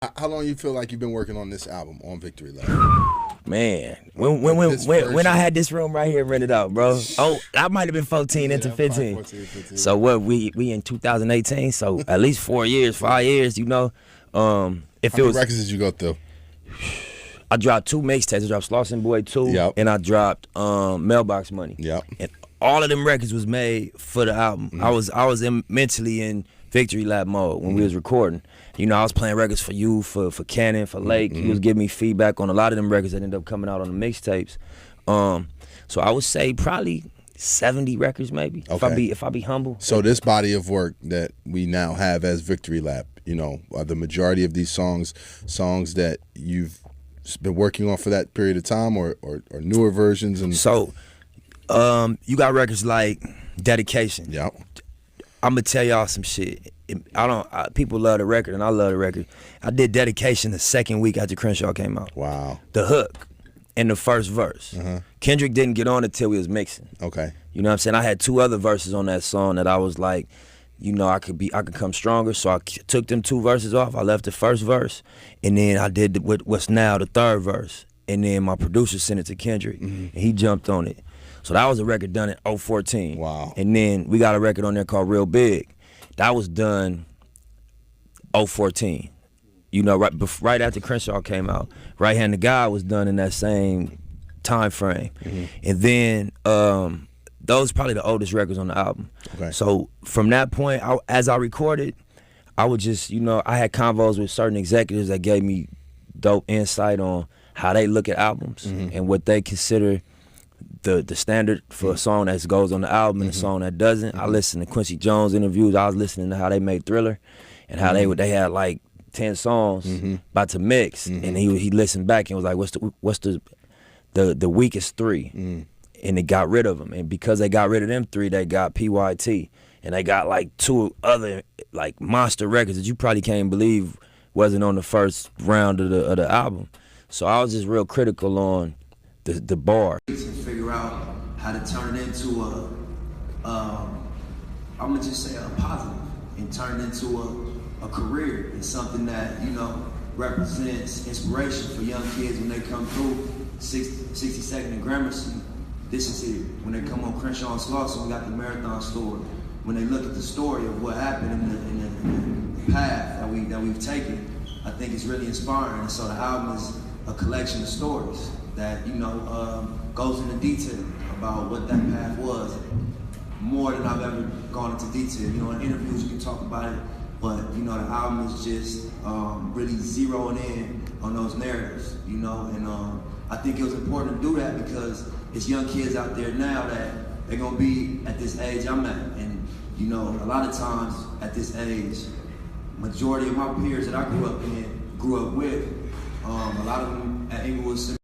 How long you feel like you've been working on this album on VictoryLap? Man, when I had this room right here rented out, bro. Oh, I might have been 14 into 15. 14, 15. So what? We in 2018. So at least 4 years, 5 years. You know, if How it many was, records did you go through? I dropped 2 mixtapes. I dropped Slauson Boy 2, Yep. and I dropped Mailbox Money. Yep. And all of them records was made for the album. I was mentally in VictoryLap mode when we was recording. You know, I was playing records for you, for Cannon, for Lake. He was giving me feedback on a lot of them records that ended up coming out on the mixtapes. So I would say probably 70 records maybe, Okay. if I be humble. So this body of work that we now have as VictoryLap, you know, are the majority of these songs that you've been working on for that period of time, or newer versions? And So you got records like Dedication. yeah, I'm gonna tell y'all some shit. People love the record, and I love the record. I did Dedication the second week after Crenshaw came out. wow, The hook and the first verse. Kendrick didn't get on it till we was mixing. okay, You know what I'm saying? I had 2 other verses on that song that I was like, you know, I could come stronger. So I took them 2 verses off. I left the first verse, and then I did what's now the 3rd verse. And then my producer sent it to Kendrick, and he jumped on it. So that was a record done in 014. Wow. And then we got a record on there called Real Big. That was done 014. You know, right after Crenshaw came out. Right Hand to God was done in that same time frame. And then those are probably the oldest records on the album. Okay. So from that point, as I recorded, I would just, you know, I had convos with certain executives that gave me dope insight on how they look at albums and what they consider the standard for a song that goes on the album and a song that doesn't. I listened to Quincy Jones interviews. I was listening to how they made Thriller and how they had like 10 songs about to mix, and he listened back and was like, what's the weakest 3? And they got rid of them, and because they got rid of them 3, they got PYT, and they got like 2 other like monster records that you probably can't believe wasn't on the first round of the album. So I was just real critical on the bar. To figure out how to turn it into I'm gonna just say a positive, and turn it into a career. It's something that, you know, represents inspiration for young kids when they come through 62nd and Gramercy. This is it. When they come on Crenshaw and Slauson, we got the Marathon story. When they look at the story of what happened in the path that we've taken, I think it's really inspiring. And so the album is a collection of stories that, you know, goes into detail about what that path was, more than I've ever gone into detail. You know, in interviews you can talk about it, but, you know, the album is just really zeroing in on those narratives, you know, and I think it was important to do that because it's young kids out there now that they're gonna be at this age I'm at, and, you know, a lot of times at this age, majority of my peers that I grew up with, a lot of them at Inglewood